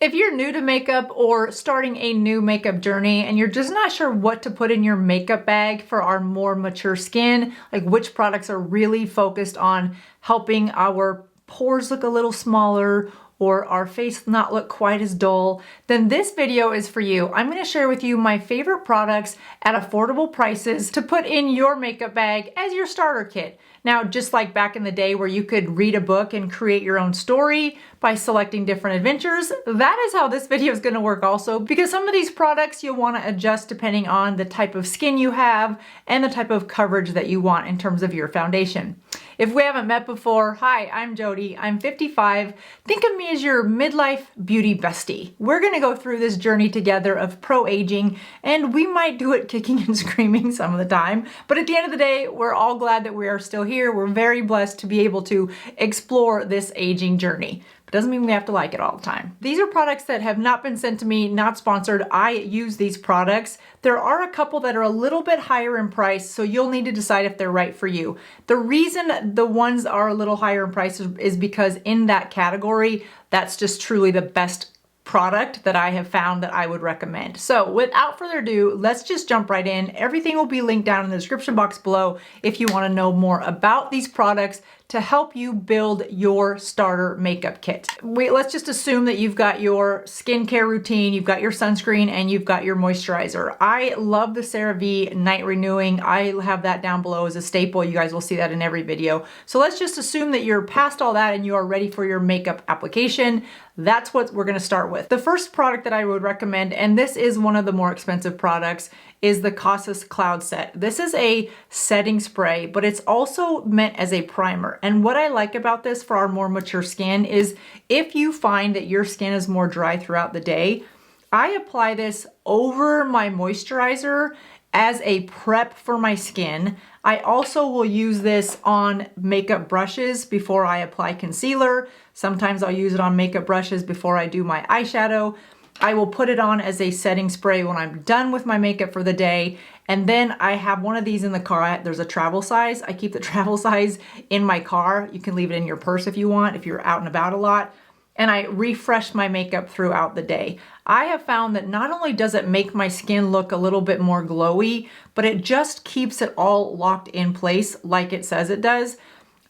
If you're new to makeup or starting a new makeup journey and you're just not sure what to put in your makeup bag for our more mature skin, like which products are really focused on helping our pores look a little smaller or our face not look quite as dull, then this video is for you. I'm gonna share with you my favorite products at affordable prices to put in your makeup bag as your starter kit. Now, just like back in the day where you could read a book and create your own story by selecting different adventures, that is how this video is gonna work also, because some of these products you'll wanna adjust depending on the type of skin you have and the type of coverage that you want in terms of your foundation. If we haven't met before, hi, I'm Jody, I'm 55. Think of me as your midlife beauty bestie. We're gonna go through this journey together of pro-aging, and we might do it kicking and screaming some of the time, but at the end of the day, we're all glad that we are still here. We're very blessed to be able to explore this aging journey. Doesn't mean we have to like it all the time. These are products that have not been sent to me, not sponsored. I use these products. There are a couple that are a little bit higher in price, so you'll need to decide if they're right for you. The reason the ones are a little higher in price is because in that category, that's just truly the best product that I have found that I would recommend. So without further ado, let's just jump right in. Everything will be linked down in the description box below if you want to know more about these products to help you build your starter makeup kit. Let's just assume that you've got your skincare routine, you've got your sunscreen, and you've got your moisturizer. I love the CeraVe Night Renewing. I have that down below as a staple. You guys will see that in every video. So let's just assume that you're past all that and you are ready for your makeup application. That's what we're gonna start with. The first product that I would recommend, and this is one of the more expensive products, is the Kosas Cloud Set. This is a setting spray, but it's also meant as a primer. And what I like about this for our more mature skin is if you find that your skin is more dry throughout the day, I apply this over my moisturizer as a prep for my skin. I also will use this on makeup brushes before I apply concealer. Sometimes I'll use it on makeup brushes before I do my eyeshadow. I will put it on as a setting spray when I'm done with my makeup for the day. And then I have one of these in the car. There's a travel size. I keep the travel size in my car. You can leave it in your purse if you want, if you're out and about a lot. And I refresh my makeup throughout the day. I have found that not only does it make my skin look a little bit more glowy, but it just keeps it all locked in place like it says it does.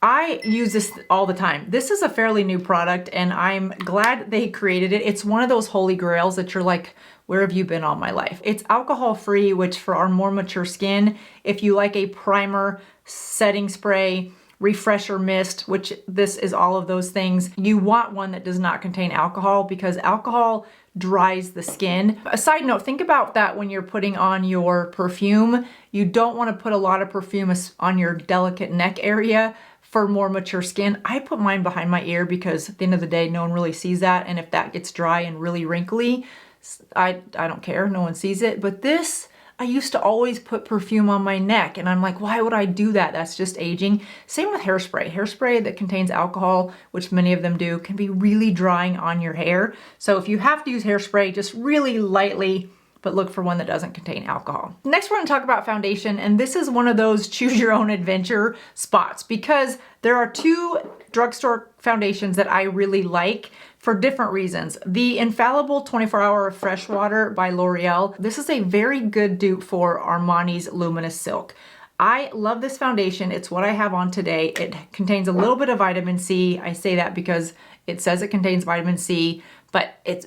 I use this all the time. This is a fairly new product and I'm glad they created it. It's one of those holy grails that you're like, where have you been all my life? It's alcohol free, which for our more mature skin, if you like a primer, setting spray, refresher mist, which this is all of those things, you want one that does not contain alcohol because alcohol dries the skin. A side note, think about that when you're putting on your perfume. You don't want to put a lot of perfume on your delicate neck area. For more mature skin, I put mine behind my ear because at the end of the day, no one really sees that. And if that gets dry and really wrinkly, I don't care, no one sees it. But this, I used to always put perfume on my neck and I'm like, why would I do that? That's just aging. Same with hairspray. Hairspray that contains alcohol, which many of them do, can be really drying on your hair. So if you have to use hairspray, just really lightly, but look for one that doesn't contain alcohol. Next, we're gonna talk about foundation, and this is one of those choose your own adventure spots because there are two drugstore foundations that I really like for different reasons. The Infallible 24-Hour Fresh Water by L'Oreal. This is a very good dupe for Armani's Luminous Silk. I love this foundation. It's what I have on today. It contains a little bit of vitamin C. I say that because it says it contains vitamin C, but it's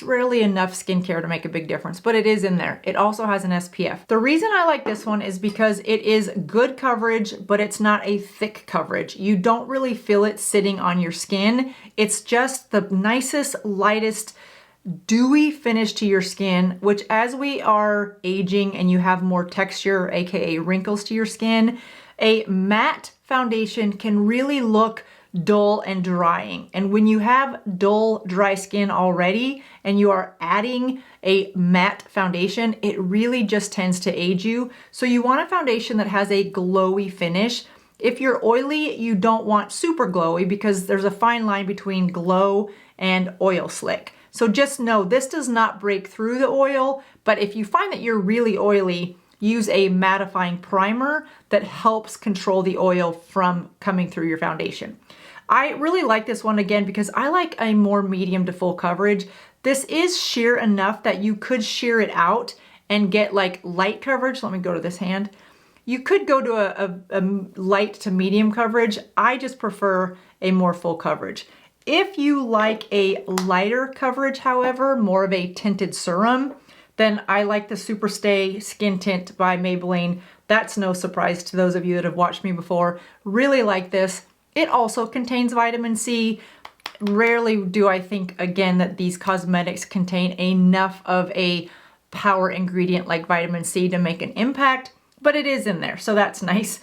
rarely enough skincare to make a big difference, but it is in there. It also has an SPF. The reason I like this one is because it is good coverage, but it's not a thick coverage. You don't really feel it sitting on your skin. It's just the nicest, lightest, dewy finish to your skin, which as we are aging and you have more texture, aka wrinkles to your skin, a matte foundation can really look dull and drying. And when you have dull, dry skin already and you are adding a matte foundation, it really just tends to age you. So you want a foundation that has a glowy finish. If you're oily, you don't want super glowy because there's a fine line between glow and oil slick. So just know this does not break through the oil, but if you find that you're really oily, use a mattifying primer that helps control the oil from coming through your foundation. I really like this one again because I like a more medium to full coverage. This is sheer enough that you could sheer it out and get like light coverage. Let me go to this hand. You could go to a light to medium coverage. I just prefer a more full coverage. If you like a lighter coverage, however, more of a tinted serum, then I like the Superstay Skin Tint by Maybelline. That's no surprise to those of you that have watched me before. Really like this. It also contains vitamin C. Rarely do I think, again, that these cosmetics contain enough of a power ingredient like vitamin C to make an impact, but it is in there, so that's nice.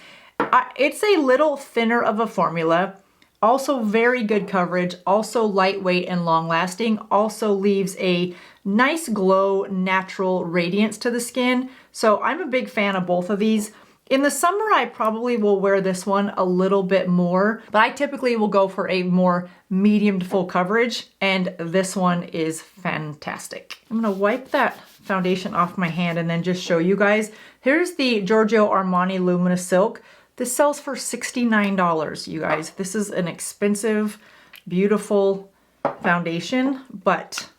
It's a little thinner of a formula. Also very good coverage, also lightweight and long lasting, also leaves a nice glow, natural radiance to the skin. So I'm a big fan of both of these. In the summer, I probably will wear this one a little bit more, but I typically will go for a more medium to full coverage, and this one is fantastic. I'm gonna wipe that foundation off my hand and then just show you guys. Here's the Giorgio Armani Luminous Silk. This sells for $69, you guys. This is an expensive, beautiful foundation, but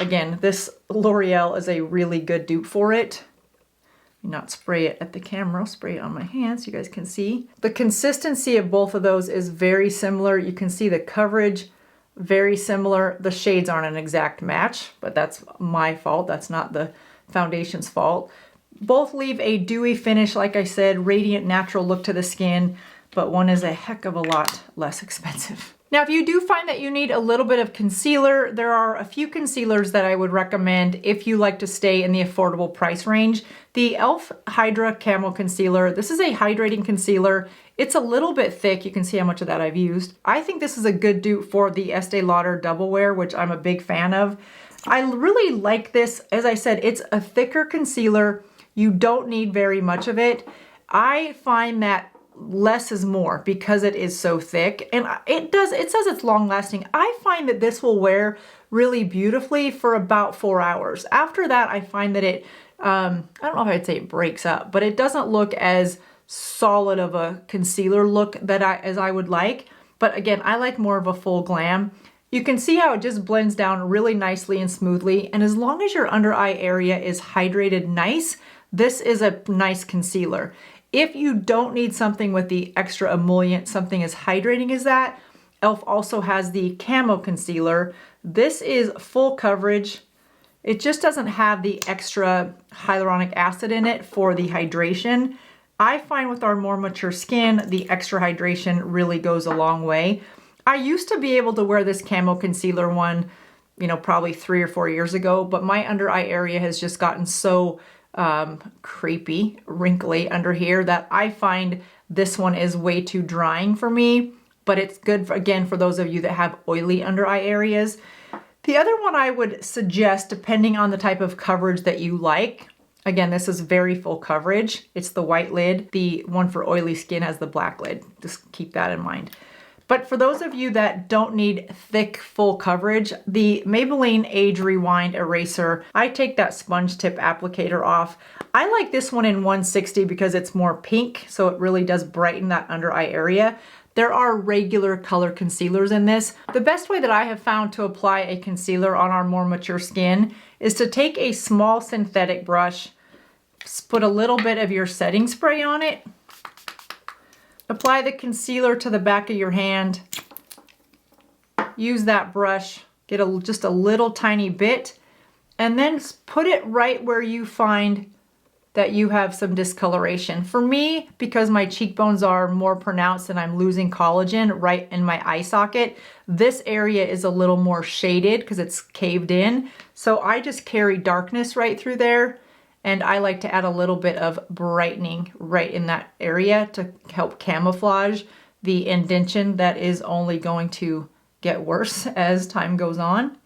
again, this L'Oreal is a really good dupe for it. Not spray it at the camera, spray it on my hands so you guys can see. The consistency of both of those is very similar. You can see the coverage, very similar. The shades aren't an exact match, but that's my fault. That's not the foundation's fault. Both leave a dewy finish, like I said, radiant, natural look to the skin, but one is a heck of a lot less expensive. Now, if you do find that you need a little bit of concealer, there are a few concealers that I would recommend if you like to stay in the affordable price range. The e.l.f. Hydra Camo Concealer, this is a hydrating concealer. It's a little bit thick. You can see how much of that I've used. I think this is a good dupe for the Estee Lauder Double Wear, which I'm a big fan of. I really like this. As I said, it's a thicker concealer. You don't need very much of it. I find that less is more because it is so thick, and it says it's long lasting. I find that this will wear really beautifully for about 4 hours. After that, I find that it, I don't know if I'd say it breaks up, but it doesn't look as solid of a concealer look that as I would like. But again, I like more of a full glam. You can see how it just blends down really nicely and smoothly, and as long as your under eye area is hydrated nice, this is a nice concealer. If you don't need something with the extra emollient, something as hydrating as that, e.l.f. also has the Camo Concealer. This is full coverage. It just doesn't have the extra hyaluronic acid in it for the hydration. I find with our more mature skin, the extra hydration really goes a long way. I used to be able to wear this Camo Concealer one, you know, probably 3 or 4 years ago, but my under eye area has just gotten so crepey, wrinkly under here that I find this one is way too drying for me, but it's good for, again, for those of you that have oily under eye areas. The other one I would suggest, depending on the type of coverage that you like, again, this is very full coverage. It's the white lid. The one for oily skin has the black lid. Just keep that in mind. But for those of you that don't need thick, full coverage, the Maybelline Age Rewind Eraser, I take that sponge tip applicator off. I like this one in 160 because it's more pink, so it really does brighten that under eye area. There are regular color concealers in this. The best way that I have found to apply a concealer on our more mature skin is to take a small synthetic brush, put a little bit of your setting spray on it, apply the concealer to the back of your hand, use that brush, get just a little tiny bit, and then put it right where you find that you have some discoloration. For me, because my cheekbones are more pronounced and I'm losing collagen right in my eye socket, this area is a little more shaded because it's caved in. So I just carry darkness right through there. And I like to add a little bit of brightening right in that area to help camouflage the indentation that is only going to get worse as time goes on.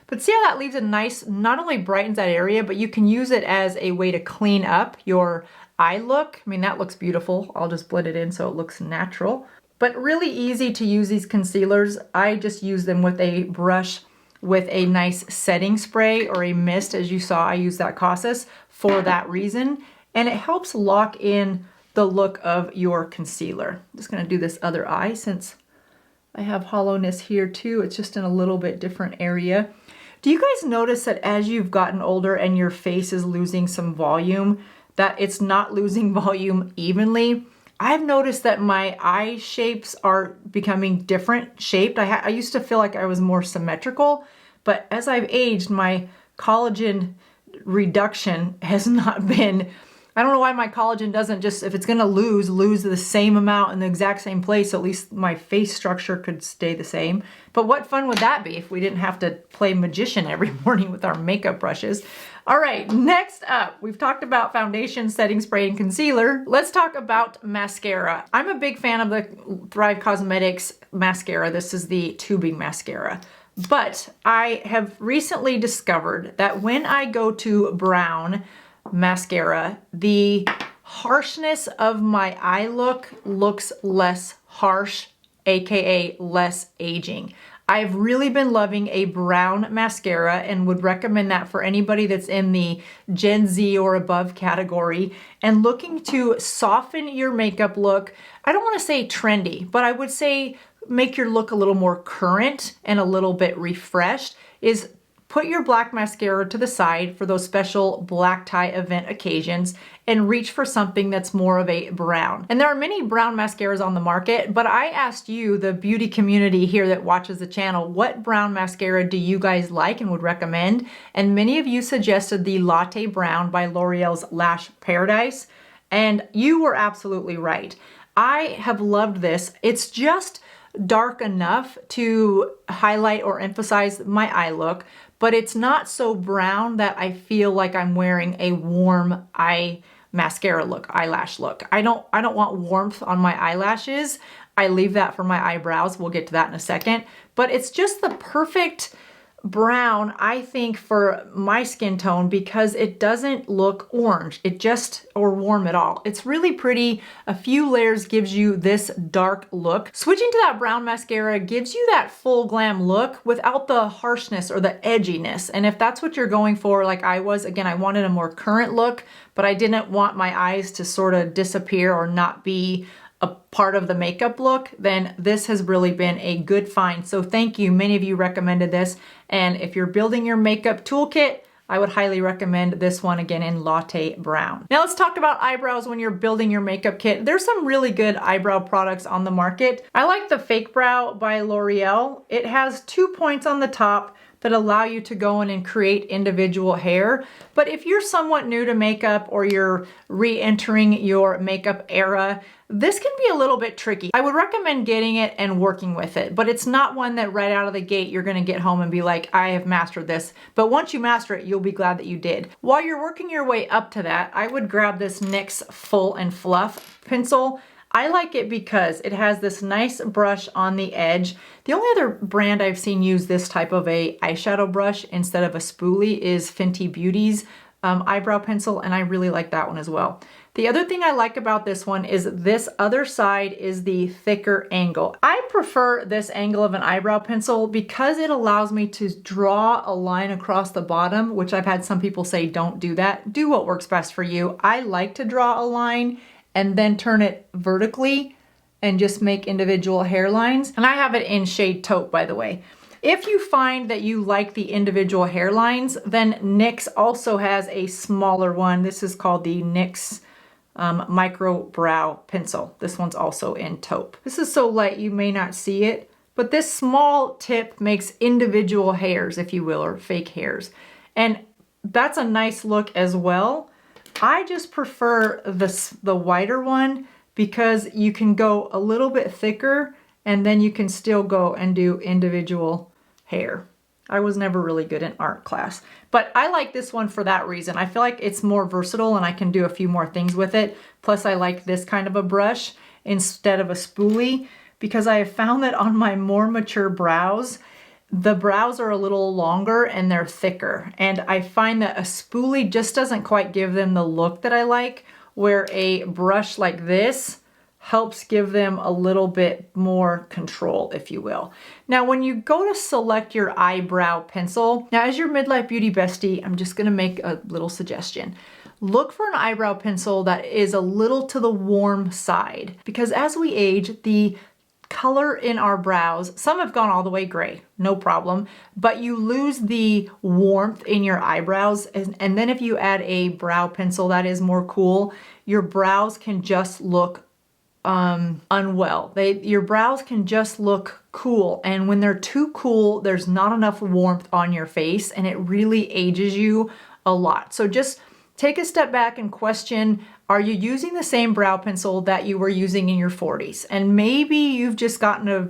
But see how that leaves a nice, not only brightens that area, but you can use it as a way to clean up your eye look. I mean, that looks beautiful. I'll just blend it in so it looks natural. But really easy to use these concealers. I just use them with a brush with a nice setting spray or a mist. As you saw, I use that Kosas for that reason. And it helps lock in the look of your concealer. I'm just gonna do this other eye since I have hollowness here too. It's just in a little bit different area. Do you guys notice that as you've gotten older and your face is losing some volume, that it's not losing volume evenly? I've noticed that my eye shapes are becoming different shaped. I used to feel like I was more symmetrical, but as I've aged, my collagen reduction has not been, I don't know why my collagen doesn't just, if it's gonna lose the same amount in the exact same place, at least my face structure could stay the same. But what fun would that be if we didn't have to play magician every morning with our makeup brushes? All right, next up, we've talked about foundation, setting spray, and concealer. Let's talk about mascara. I'm a big fan of the Thrive Cosmetics mascara. This is the tubing mascara. But I have recently discovered that when I go to brown mascara, the harshness of my eye look looks less harsh, aka less aging. I've really been loving a brown mascara and would recommend that for anybody that's in the Gen Z or above category and looking to soften your makeup look. I don't want to say trendy, but I would say make your look a little more current and a little bit refreshed. Is put your black mascara to the side for those special black tie event occasions and reach for something that's more of a brown. And there are many brown mascaras on the market, but I asked you, the beauty community here that watches the channel, what brown mascara do you guys like and would recommend? And many of you suggested the Latte Brown by L'Oreal's Lash Paradise, and you were absolutely right. I have loved this. It's just dark enough to highlight or emphasize my eye look, but it's not so brown that I feel like I'm wearing a warm eye mascara look, eyelash look. I don't want warmth on my eyelashes. I leave that for my eyebrows. We'll get to that in a second. But it's just the perfect brown, I think, for my skin tone because it doesn't look orange. Or warm at all. It's really pretty. A few layers gives you this dark look. Switching to that brown mascara gives you that full glam look without the harshness or the edginess. And if that's what you're going for, like I was, again, I wanted a more current look, but I didn't want my eyes to sort of disappear or not be a part of the makeup look, then this has really been a good find. So thank you. Many of you recommended this. And if you're building your makeup toolkit, I would highly recommend this one again in Latte Brown. Now let's talk about eyebrows when you're building your makeup kit. There's some really good eyebrow products on the market. I like the Fake Brow by L'Oreal. It has 2 points on the top that allow you to go in and create individual hair. But if you're somewhat new to makeup or you're re-entering your makeup era, this can be a little bit tricky. I would recommend getting it and working with it, but it's not one that right out of the gate you're gonna get home and be like, I have mastered this. But once you master it, you'll be glad that you did. While you're working your way up to that, I would grab this NYX Full and Fluff pencil. I like it because it has this nice brush on the edge. The only other brand I've seen use this type of a eyeshadow brush instead of a spoolie is Fenty Beauty's eyebrow pencil, and I really like that one as well. The other thing I like about this one is this other side is the thicker angle. I prefer this angle of an eyebrow pencil because it allows me to draw a line across the bottom, which I've had some people say don't do that. Do what works best for you. I like to draw a line and then turn it vertically and just make individual hairlines. And I have it in shade Taupe, by the way. If you find that you like the individual hairlines, then NYX also has a smaller one. This is called the NYX Micro Brow Pencil. This one's also in Taupe. This is so light you may not see it, but this small tip makes individual hairs, if you will, or fake hairs. And that's a nice look as well. I just prefer the wider one because you can go a little bit thicker and then you can still go and do individual hair. I was never really good in art class, but I like this one for that reason. I feel like it's more versatile and I can do a few more things with it. Plus I like this kind of a brush instead of a spoolie because I have found that on my more mature brows, the brows are a little longer and they're thicker. And I find that a spoolie just doesn't quite give them the look that I like, where a brush like this helps give them a little bit more control, if you will. Now, when you go to select your eyebrow pencil, now as your midlife beauty bestie, I'm just gonna make a little suggestion. Look for an eyebrow pencil that is a little to the warm side, because as we age, the color in our brows. Some have gone all the way gray, no problem, but you lose the warmth in your eyebrows. And then if you add a brow pencil that is more cool, your brows can just look unwell. Your brows can just look cool, and when they're too cool, there's not enough warmth on your face, and it really ages you a lot. So just take a step back and question, are you using the same brow pencil that you were using in your 40s? And maybe you've just gotten a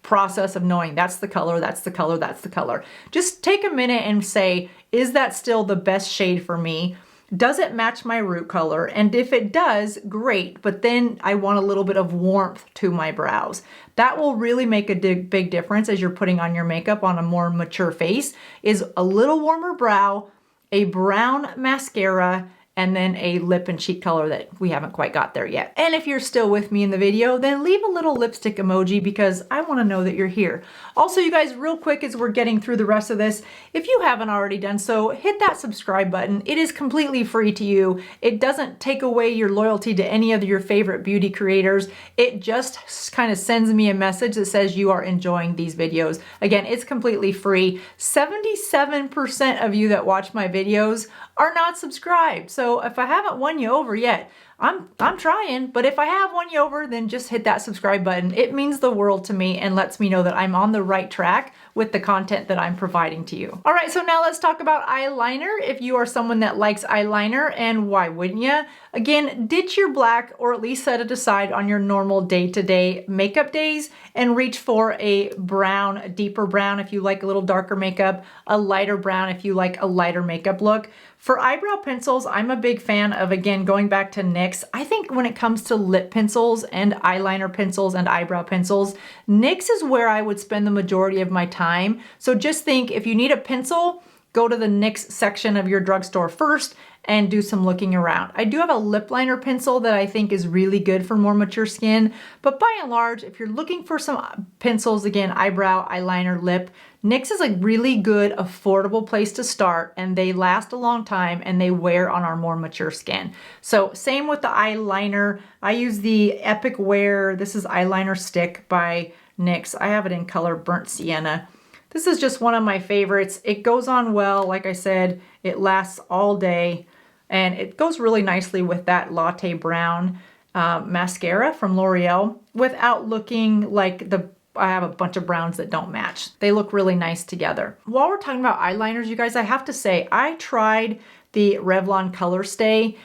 process of knowing that's the color, that's the color, that's the color. Just take a minute and say, is that still the best shade for me? Does it match my root color? And if it does, great, but then I want a little bit of warmth to my brows. That will really make a big difference as you're putting on your makeup on a more mature face, is a little warmer brow, a brown mascara, and then a lip and cheek color that we haven't quite got there yet. And if you're still with me in the video, then leave a little lipstick emoji because I want to know that you're here. Also, you guys, real quick as we're getting through the rest of this, if you haven't already done so, hit that subscribe button. It is completely free to you. It doesn't take away your loyalty to any of your favorite beauty creators. It just kind of sends me a message that says you are enjoying these videos. Again, it's completely free. 77% of you that watch my videos are not subscribed. So if I haven't won you over yet, I'm trying, but if I have won you over, then just hit that subscribe button. It means the world to me and lets me know that I'm on the right track with the content that I'm providing to you. All right, so now let's talk about eyeliner. If you are someone that likes eyeliner, and why wouldn't you? Again, ditch your black, or at least set it aside on your normal day-to-day makeup days and reach for a brown, a deeper brown if you like a little darker makeup, a lighter brown if you like a lighter makeup look. For eyebrow pencils, I'm a big fan of, again, going back to NYX. I think when it comes to lip pencils and eyeliner pencils and eyebrow pencils, NYX is where I would spend the majority of my time. So just think, if you need a pencil, go to the NYX section of your drugstore first and do some looking around. I do have a lip liner pencil that I think is really good for more mature skin, but by and large, if you're looking for some pencils, again, eyebrow, eyeliner, lip, NYX is a really good, affordable place to start, and they last a long time and they wear on our more mature skin. So same with the eyeliner. I use the Epic Wear. This is eyeliner stick by NYX. I have it in color Burnt Sienna. This is just one of my favorites. It goes on well, like I said, it lasts all day, and it goes really nicely with that Latte Brown mascara from L'Oreal without looking like I have a bunch of browns that don't match. They look really nice together. While we're talking about eyeliners, you guys, I have to say, I tried the Revlon Color Stay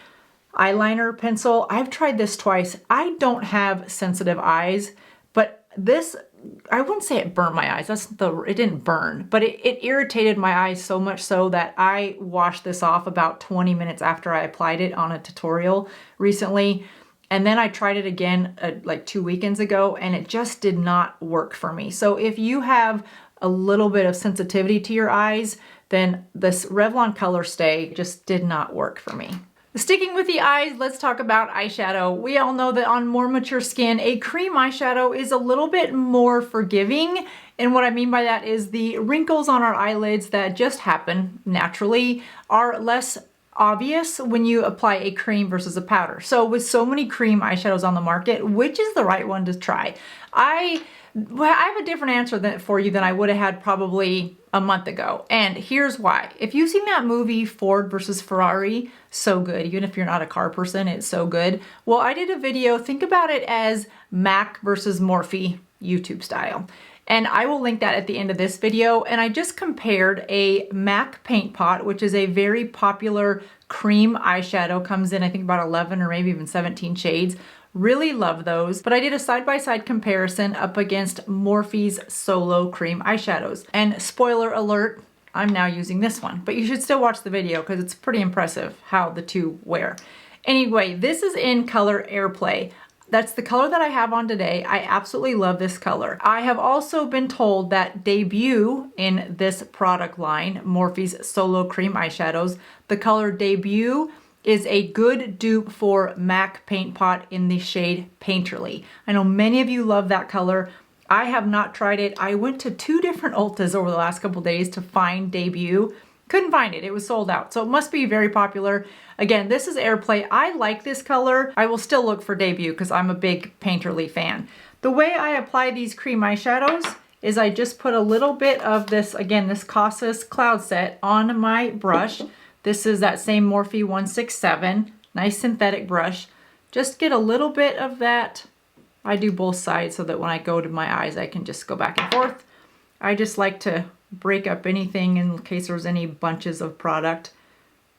eyeliner pencil. I've tried this twice. I don't have sensitive eyes, but this, I wouldn't say it burned my eyes. It didn't burn, but it irritated my eyes so much so that I washed this off about 20 minutes after I applied it on a tutorial recently. And then I tried it again like 2 weekends ago, and it just did not work for me. So if you have a little bit of sensitivity to your eyes, then this Revlon Color Stay just did not work for me. Sticking with the eyes, let's talk about eyeshadow. We all know that on more mature skin, a cream eyeshadow is a little bit more forgiving. And what I mean by that is the wrinkles on our eyelids that just happen naturally are less obvious when you apply a cream versus a powder. So with so many cream eyeshadows on the market, which is the right one to try? I have a different answer for you than I would have had probably a month ago. And here's why. If you've seen that movie Ford versus Ferrari, so good. Even if you're not a car person, it's so good. Well, I did a video, think about it as MAC versus Morphe YouTube style. And I will link that at the end of this video. And I just compared a MAC paint pot, which is a very popular cream eyeshadow, comes in I think about 11 or maybe even 17 shades. Really love those. But I did a side-by-side comparison up against Morphe's Solo Cream eyeshadows. And spoiler alert, I'm now using this one. But you should still watch the video because it's pretty impressive how the two wear. Anyway, this is in color Airplay. That's the color that I have on today. I absolutely love this color. I have also been told that Debut in this product line, Morphe's Solo Cream eyeshadows, the color Debut is a good dupe for MAC Paint Pot in the shade Painterly. I know many of you love that color. I have not tried it. I went to 2 different Ultas over the last couple days to find Debut. Couldn't find it. It was sold out. So it must be very popular. Again, this is Airplay. I like this color. I will still look for Debut because I'm a big Painterly fan. The way I apply these cream eyeshadows is I just put a little bit of this, again, this Kosas Cloud Set on my brush. This is that same Morphe M167, nice synthetic brush. Just get a little bit of that. I do both sides so that when I go to my eyes, I can just go back and forth. I just like to break up anything in case there's any bunches of product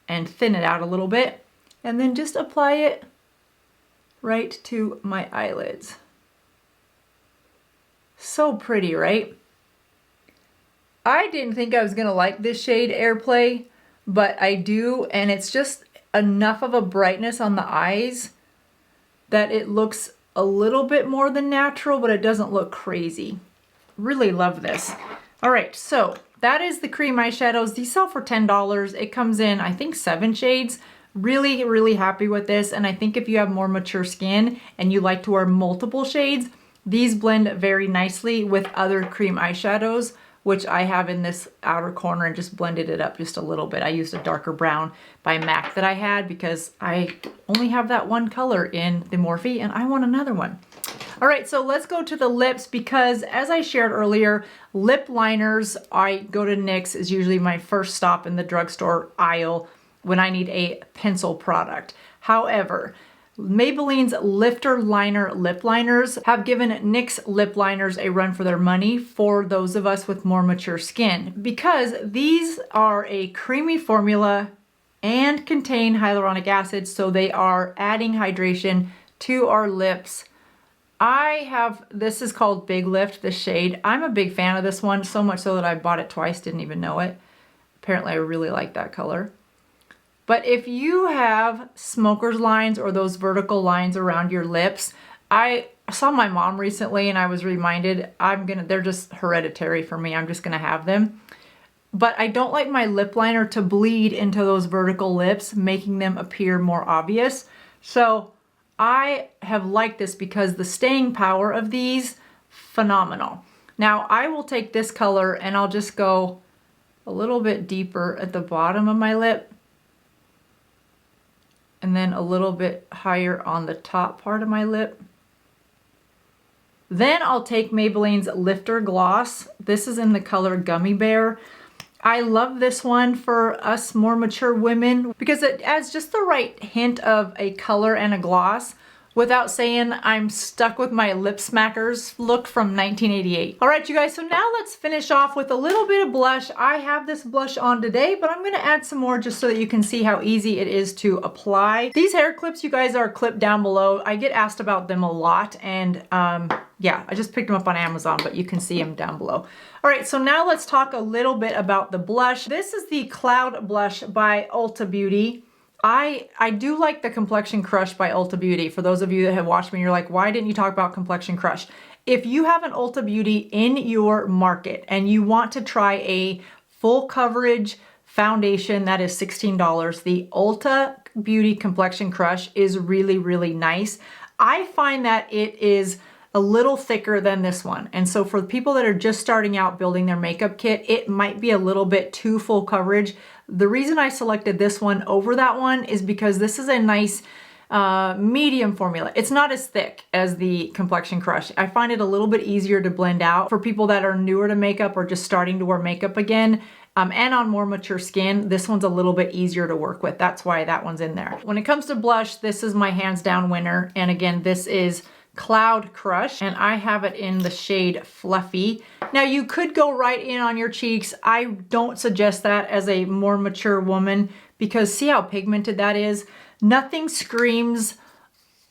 and thin it out a little bit. And then just apply it right to my eyelids. So pretty, right? I didn't think I was gonna like this shade Airplay, but I do, and it's just enough of a brightness on the eyes that it looks a little bit more than natural, but it doesn't look crazy. Really love this. All right, so that is the cream eyeshadows. These sell for $10. It comes in, I think, 7 shades. Really, really happy with this. And I think if you have more mature skin and you like to wear multiple shades, these blend very nicely with other cream eyeshadows, which I have in this outer corner and just blended it up just a little bit. I used a darker brown by MAC that I had because I only have that one color in the Morphe and I want another one. All right, so let's go to the lips because as I shared earlier, lip liners, I go to NYX is usually my first stop in the drugstore aisle when I need a pencil product. However, Maybelline's Lifter Liner lip liners have given NYX lip liners a run for their money for those of us with more mature skin because these are a creamy formula and contain hyaluronic acid, so they are adding hydration to our lips. This is called Big Lift, the shade. I'm a big fan of this one, so much so that I bought it twice, didn't even know it. Apparently I really like that color. But if you have smoker's lines or those vertical lines around your lips, I saw my mom recently and I was reminded they're just hereditary for me. I'm just gonna have them. But I don't like my lip liner to bleed into those vertical lips, making them appear more obvious. So I have liked this because the staying power of these, phenomenal. Now I will take this color and I'll just go a little bit deeper at the bottom of my lip and then a little bit higher on the top part of my lip. Then I'll take Maybelline's Lifter Gloss. This is in the color Gummy Bear. I love this one for us more mature women because it adds just the right hint of a color and a gloss without saying I'm stuck with my lip smackers look from 1988. All right, you guys, so now let's finish off with a little bit of blush. I have this blush on today, but I'm gonna add some more just so that you can see how easy it is to apply. These hair clips, you guys, are clipped down below. I get asked about them a lot, and yeah, I just picked them up on Amazon, but you can see them down below. All right, so now let's talk a little bit about the blush. This is the Cloud Blush by Ulta Beauty. I do like the Complexion Crush by Ulta Beauty. For those of you that have watched me, you're like, why didn't you talk about Complexion Crush? If you have an Ulta Beauty in your market and you want to try a full coverage foundation that is $16, the Ulta Beauty Complexion Crush is really, really nice. I find that it is a little thicker than this one. And so for people that are just starting out building their makeup kit, it might be a little bit too full coverage. The reason I selected this one over that one is because this is a nice medium formula. It's not as thick as the Complexion Crush. I find it a little bit easier to blend out for people that are newer to makeup or just starting to wear makeup again. And on more mature skin, this one's a little bit easier to work with. That's why that one's in there. When it comes to blush, this is my hands down winner. And again, this is Cloud Crush, and I have it in the shade Fluffy. Now you could go right in on your cheeks. I don't suggest that as a more mature woman because see how pigmented that is? Nothing screams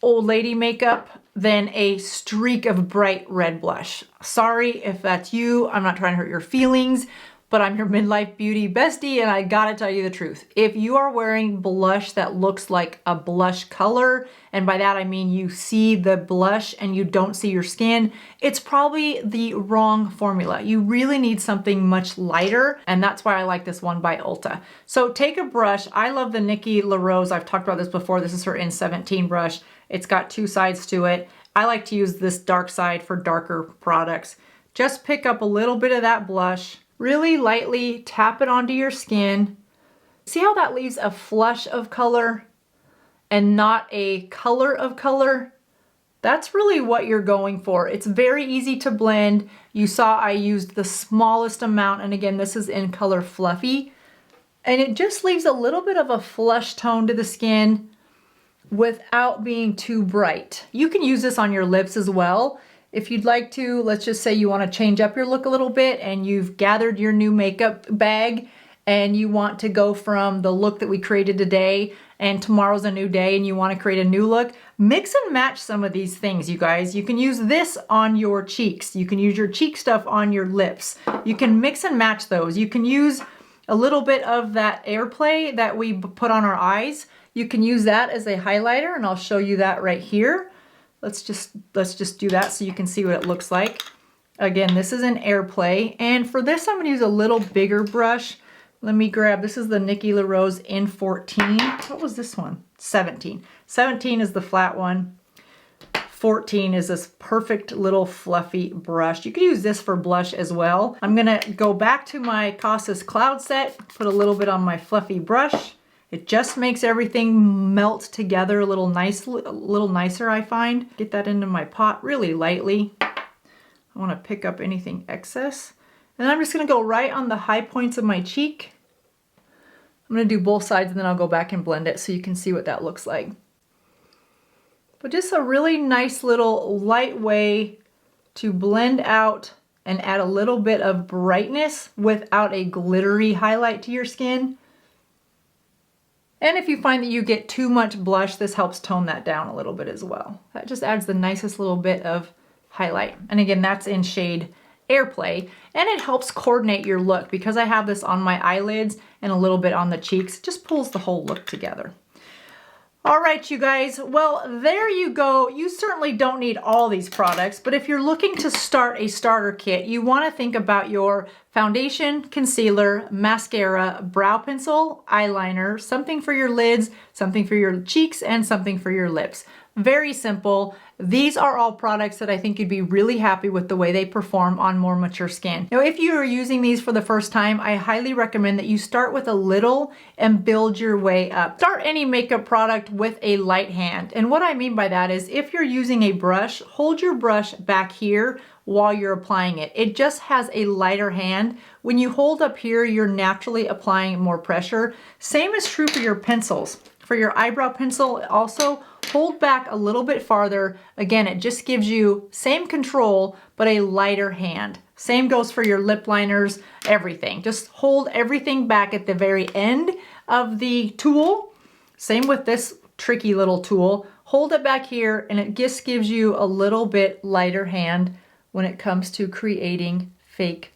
old lady makeup than a streak of bright red blush. Sorry if that's you. I'm not trying to hurt your feelings, but I'm your midlife beauty bestie and I gotta tell you the truth. If you are wearing blush that looks like a blush color, and by that I mean you see the blush and you don't see your skin, it's probably the wrong formula. You really need something much lighter, and that's why I like this one by Ulta. So take a brush. I love the Nikki LaRose. I've talked about this before. This is her N17 brush. It's got 2 sides to it. I like to use this dark side for darker products. Just pick up a little bit of that blush, really lightly tap it onto your skin. See how that leaves a flush of color and not a color of color? That's really what you're going for. It's very easy to blend. You saw I used the smallest amount, and again, this is in color Fluffy. And it just leaves a little bit of a flush tone to the skin without being too bright. You can use this on your lips as well. If you'd like to, let's just say you want to change up your look a little bit and you've gathered your new makeup bag and you want to go from the look that we created today and tomorrow's a new day and you want to create a new look, mix and match some of these things, you guys. You can use this on your cheeks. You can use your cheek stuff on your lips. You can mix and match those. You can use a little bit of that airplay that we put on our eyes. You can use that as a highlighter, and I'll show you that right here. Let's just do that so you can see what it looks like. Again, this is an airplay, and for this I'm going to use a little bigger brush. Let me grab, this is the Nikki LaRose in 14. What was this one? 17. 17 is the flat one. 14 is this perfect little fluffy brush. You could use this for blush as well. I'm gonna go back to my Kosas cloud set, put a little bit on my fluffy brush. It just makes everything melt together a little nicer, I find. Get that into my pot really lightly. I wanna pick up anything excess. And then I'm just gonna go right on the high points of my cheek. I'm gonna do both sides and then I'll go back and blend it so you can see what that looks like. But just a really nice little light way to blend out and add a little bit of brightness without a glittery highlight to your skin. And if you find that you get too much blush, this helps tone that down a little bit as well. That just adds the nicest little bit of highlight. And again, that's in shade Airplay, and it helps coordinate your look because I have this on my eyelids and a little bit on the cheeks. It just pulls the whole look together. All right, you guys, well, there you go. You certainly don't need all these products, but if you're looking to start a starter kit, you want to think about your foundation, concealer, mascara, brow pencil, eyeliner, something for your lids, something for your cheeks, and something for your lips. Very simple. These are all products that I think you'd be really happy with the way they perform on more mature skin. Now, if you are using these for the first time, I highly recommend that you start with a little and build your way up. Start any makeup product with a light hand. And what I mean by that is if you're using a brush, hold your brush back here while you're applying it. It just has a lighter hand. When you hold up here, you're naturally applying more pressure. Same is true for your pencils. For your eyebrow pencil, also hold back a little bit farther. Again, it just gives you same control, but a lighter hand. Same goes for your lip liners, everything. Just hold everything back at the very end of the tool. Same with this tricky little tool. Hold it back here and it just gives you a little bit lighter hand when it comes to creating fake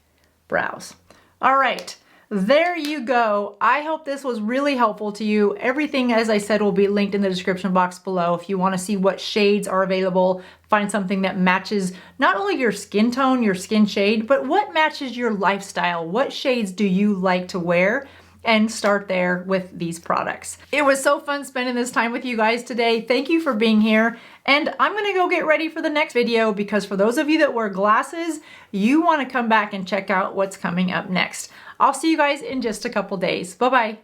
brows. All right. There you go. I hope this was really helpful to you. Everything, as I said, will be linked in the description box below if you want to see what shades are available, find something that matches not only your skin tone, your skin shade, but what matches your lifestyle. What shades do you like to wear? And start there with these products. It was so fun spending this time with you guys today. Thank you for being here. And I'm gonna go get ready for the next video because for those of you that wear glasses, you wanna come back and check out what's coming up next. I'll see you guys in just a couple days. Bye-bye.